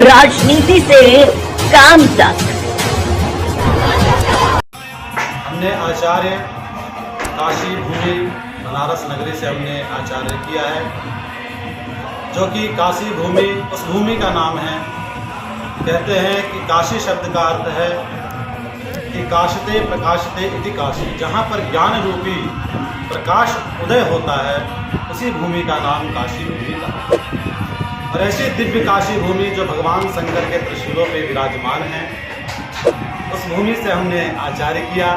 राजनीति से काम तक। हमने आचार्य काशी भूमि बनारस नगरी से हमने आचार्य किया है, जो कि काशी भूमि उस भूमि का नाम है। कहते हैं कि काशी शब्द का अर्थ है कि काशते प्रकाशते इति काशी, जहाँ पर ज्ञान रूपी प्रकाश उदय होता है, उसी भूमि का नाम काशी भूमि का। और ऐसी दिव्य काशी भूमि जो भगवान शंकर के त्रिशूलों पे विराजमान है, उस भूमि से हमने आचार्य किया।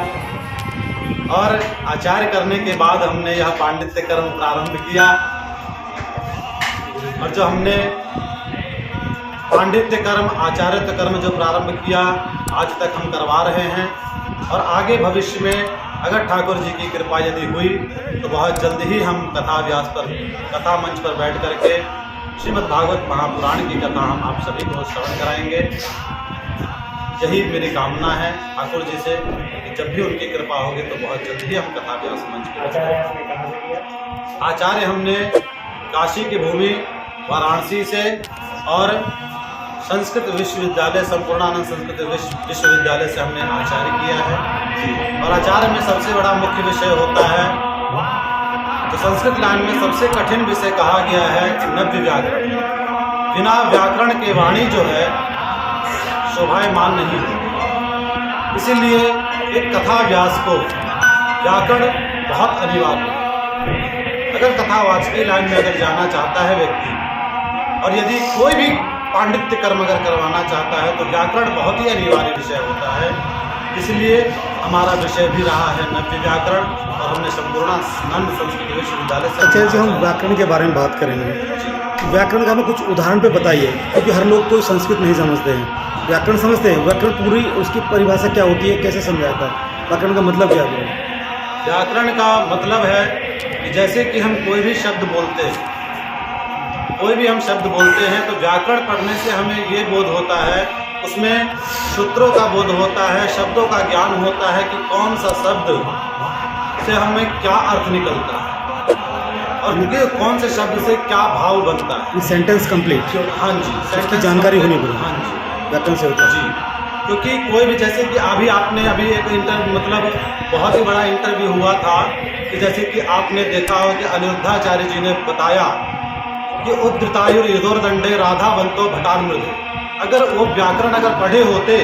और आचार्य करने के बाद हमने यह पांडित्य कर्म प्रारंभ किया। और जो हमने पांडित्य कर्म, आचार्यत्व कर्म जो प्रारंभ किया, आज तक हम करवा रहे हैं। और आगे भविष्य में अगर ठाकुर जी की कृपा यदि हुई तो बहुत जल्द ही हम कथा व्यास पर, कथा मंच पर बैठ करके श्रीमद् भागवत महापुराण की कथा हम आप सभी को श्रवण कराएंगे। यही मेरी कामना है ठाकुर जी से कि जब भी उनकी कृपा होगी तो बहुत जल्द ही हम कथा व्यास मंच पर। आचार्य हमने काशी की भूमि वाराणसी से और संस्कृत विश्वविद्यालय, संपूर्णानंद संस्कृत विश्वविद्यालय से हमने आचार्य किया है। और आचार्य में सबसे बड़ा मुख्य विषय होता है, तो संस्कृत लाइन में सबसे कठिन विषय कहा गया है नव्य व्याकरण। बिना व्याकरण के वाणी जो है शोभायमान नहीं होती। इसीलिए एक कथा व्यास को व्याकरण बहुत अनिवार्य है। अगर कथावाचकी लाइन में अगर जाना चाहता है व्यक्ति, और यदि कोई भी पांडित्य कर्म अगर करवाना चाहता है, तो व्याकरण बहुत ही अनिवार्य विषय होता है। इसलिए हमारा विषय भी रहा है नव्य व्याकरण, और हमने संपूर्णानंद संस्कृत विश्वविद्यालय से। अच्छा जी, हम व्याकरण के बारे में बात करेंगे। व्याकरण का हमें कुछ उदाहरण पे बताइए, क्योंकि हर लोग तो संस्कृत नहीं समझते हैं, व्याकरण समझते हैं। व्याकरण पूरी उसकी परिभाषा क्या होती है, कैसे समझाता है, व्याकरण का मतलब क्या है? व्याकरण का मतलब है कि जैसे कि हम कोई भी शब्द बोलते हैं, कोई भी हम शब्द बोलते हैं, तो व्याकरण पढ़ने से हमें ये बोध होता है, उसमें सूत्रों का बोध होता है, शब्दों का ज्ञान होता है कि कौन सा शब्द से हमें क्या अर्थ निकलता है और उनके कौन से शब्द से क्या भाव बनता है। सेंटेंस कंप्लीट, हाँ जी, इसकी जानकारी होनी पड़ेगी। हाँ जी, व्याकरण से होता है जी। क्योंकि कोई भी, जैसे कि आपने अभी एक मतलब बहुत ही बड़ा इंटरव्यू हुआ था कि जैसे कि आपने देखा हो कि अनिरुद्धाचार्य जी ने बताया कि उद्धृतायुर युधोर्दंडे राधा बंतो भटान मृदु। अगर वो व्याकरण अगर पढ़े होते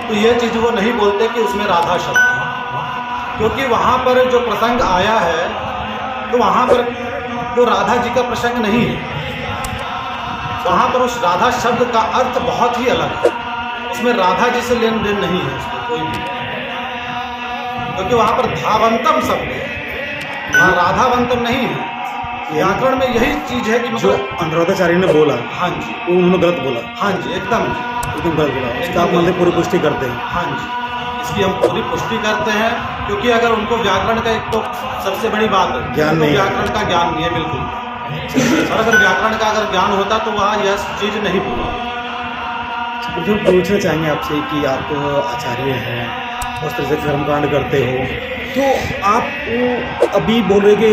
तो ये चीज़ वो नहीं बोलते कि उसमें राधा शब्द है, क्योंकि वहाँ पर जो प्रसंग आया है तो वहाँ पर जो राधा जी का प्रसंग नहीं है, वहाँ पर उस राधा शब्द का अर्थ बहुत ही अलग है। उसमें राधा जी से लेन देन नहीं है उसमें कोई भी, क्योंकि वहाँ पर धावंतम शब्द है, वहाँ राधावंतम नहीं है। व्याकरण में यही चीज़ है कि जो अनुराधाचार्य ने बोला, हाँ जी, वो उन्होंने गलत बोला। हाँ जी, एकदम गलत बोला, उसका आप मतलब पूरी पुष्टि करते हैं? हाँ जी, इसकी हम पूरी पुष्टि करते हैं, क्योंकि अगर उनको व्याकरण का, एक तो सबसे बड़ी बात है ज्ञान नहीं, व्याकरण का ज्ञान नहीं है बिल्कुल। और अगर व्याकरण का अगर ज्ञान होता तो वह यह चीज़ नहीं बोला। तो हम पूछना चाहेंगे आपसे कि आप आचार्य हैं, उस तरह से कर्मकांड करते हो, तो आप अभी बोल रहे कि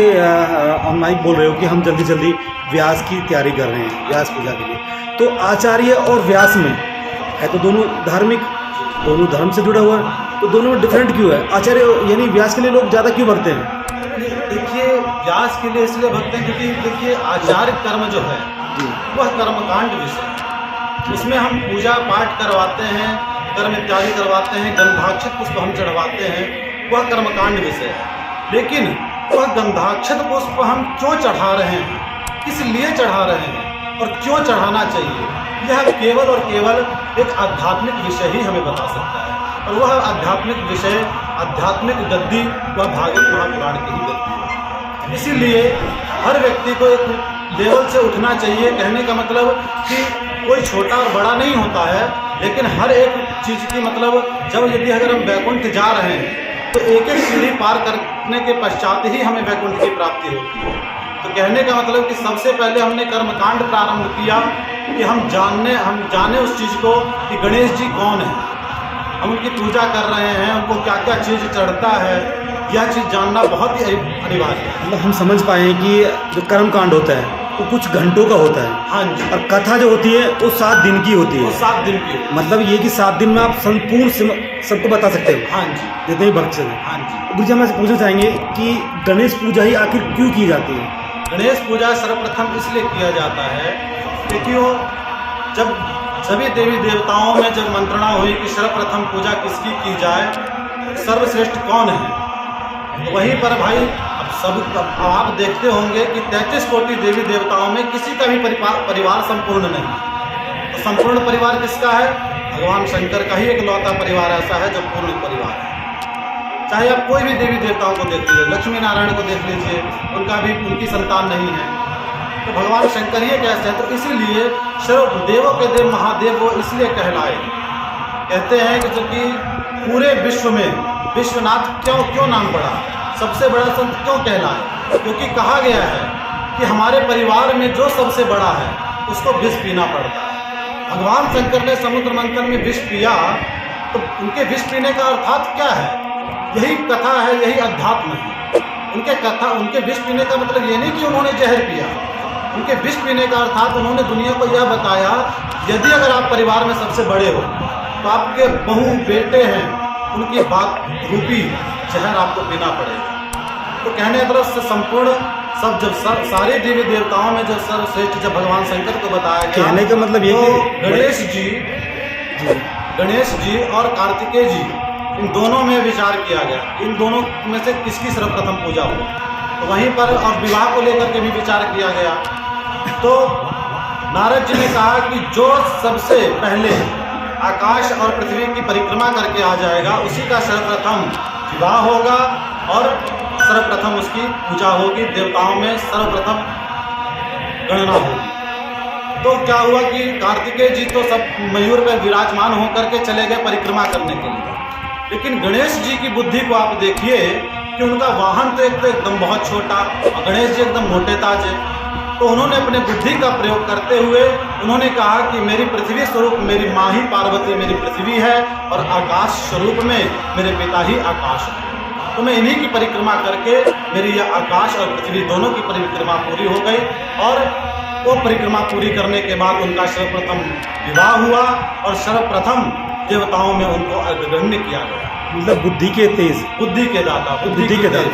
ऑनलाइन बोल रहे हो कि हम जल्दी जल्दी व्यास की तैयारी कर रहे हैं, व्यास पूजा के लिए। तो आचार्य और व्यास में है तो दोनों धार्मिक, दोनों धर्म से जुड़ा हुआ है, तो दोनों में डिफरेंट क्यों है? आचार्य यानी व्यास के लिए लोग ज़्यादा क्यों भरते हैं? देखिए, व्यास के लिए इसलिए भरते हैं क्योंकि देखिए आचार्य कर्म जो है वह कर्मकांड विषय है। उसमें हम पूजा पाठ करवाते हैं, कर्म इत्यादि करवाते हैं, गंधाक्षत पुष्प हम चढ़वाते हैं, वह कर्मकांड विषय है। लेकिन वह गंधाक्षत पुष्प हम क्यों चढ़ा रहे हैं, किस लिए चढ़ा रहे हैं और क्यों चढ़ाना चाहिए, यह केवल और केवल एक आध्यात्मिक विषय ही हमें बता सकता है। और वह आध्यात्मिक विषय, आध्यात्मिक गद्दी, वह भागवत महापुराण की ही गद्दी है। इसीलिए हर व्यक्ति को एक लेवल से उठना चाहिए। कहने का मतलब कि कोई छोटा और बड़ा नहीं होता है, लेकिन हर एक चीज़ की मतलब जब यदि अगर हम वैकुंठ जा रहे हैं तो एक एक सीढ़ी पार करने के पश्चात ही हमें वैकुंठ की प्राप्ति होती है। तो कहने का मतलब कि सबसे पहले हमने कर्मकांड प्रारंभ किया कि हम जाने उस चीज़ को कि गणेश जी कौन है, हम उनकी पूजा कर रहे हैं, उनको क्या क्या चीज़ चढ़ता है, यह चीज़ जानना बहुत ही अनिवार्य है। मतलब हम समझ पाए कि जो कर्मकांड होता है वो कुछ घंटों का होता है, हाँ जी, और कथा जो होती है वो 7 दिन की होती वो है। 7 दिन की होती मतलब ये कि 7 दिन में आप संपूर्ण सबको बता सकते हो है। हाँ जी, जितने भी भक्त हैं। हाँ जी। गुरु जी हम ऐसे पूछना चाहेंगे कि गणेश पूजा ही आखिर क्यों की जाती है? गणेश पूजा सर्वप्रथम इसलिए किया जाता है क्योंकि वो जब सभी देवी देवताओं में जब मंत्रणा हुई कि सर्वप्रथम पूजा किसकी की जाए, सर्वश्रेष्ठ कौन है, तो वहीं पर भाई अब आप देखते होंगे कि 33 कोटि देवी देवताओं में किसी का भी परिवार संपूर्ण नहीं है। तो संपूर्ण परिवार किसका है? भगवान शंकर का ही इकलौता परिवार ऐसा है जो पूर्ण परिवार है। चाहे आप कोई भी देवी देवताओं को देख लीजिए, लक्ष्मी नारायण को देख लीजिए, उनकी संतान नहीं है, तो भगवान शंकर ही कैसे है। तो इसीलिए सर्व देवों के देव महादेव वो इसलिए कहलाए, कहते हैं कि जो कि पूरे विश्व में विश्वनाथ क्यों नाम पड़ा, सबसे बड़ा संत क्यों कहलाए, क्योंकि कहा गया है कि हमारे परिवार में जो सबसे बड़ा है उसको विष पीना पड़ता है। भगवान शंकर ने समुद्र मंथन में विष पिया, तो उनके विष पीने का अर्थात क्या है? यही कथा है, यही अध्यात्म है। उनके विष पीने का मतलब ये नहीं कि उन्होंने जहर पिया, उनके विष पीने का अर्थात उन्होंने दुनिया को यह बताया, यदि अगर आप परिवार में सबसे बड़े हो तो आपके बहू बेटे हैं, उनकी बात रूपी जहर आपको पीना पड़ेगा। तो कहने की तरफ से संपूर्ण सारे देवी देवताओं में जो सर्वश्रेष्ठ जब भगवान शंकर को बताया गया, कहने का मतलब ये कि गणेश जी और कार्तिकेय जी, इन दोनों में विचार किया गया, इन दोनों में से किसकी सर्वप्रथम पूजा हो। तो वहीं पर और विवाह को लेकर के भी विचार किया गया। तो नारद जी ने कहा कि जो सबसे पहले आकाश और पृथ्वी की परिक्रमा करके आ जाएगा उसी का सर्वप्रथम विवाह होगा और सर्वप्रथम उसकी पूजा होगी, देवताओं में सर्वप्रथम गणना होगी। तो क्या हुआ कि कार्तिकेय जी तो सब मयूर पर विराजमान होकर के चले गए परिक्रमा करने के लिए, लेकिन गणेश जी की बुद्धि को आप देखिए कि उनका वाहन तो एकदम बहुत छोटा और गणेश जी एकदम मोटे ताजे। तो उन्होंने अपने बुद्धि का प्रयोग करते हुए उन्होंने कहा कि मेरी पृथ्वी स्वरूप मेरी माँ ही पार्वती मेरी पृथ्वी है और आकाश स्वरूप में मेरे पिता ही आकाश है। तो मैं इन्हीं की परिक्रमा करके मेरी यह आकाश और पृथ्वी दोनों की परिक्रमा पूरी हो गई, और वो परिक्रमा पूरी करने के बाद उनका सर्वप्रथम विवाह हुआ और सर्वप्रथम देवताओं में उनको अग्रगण्य किया गया। मतलब बुद्धि के तेज, बुद्धि के दाता, बुद्धि के तेज।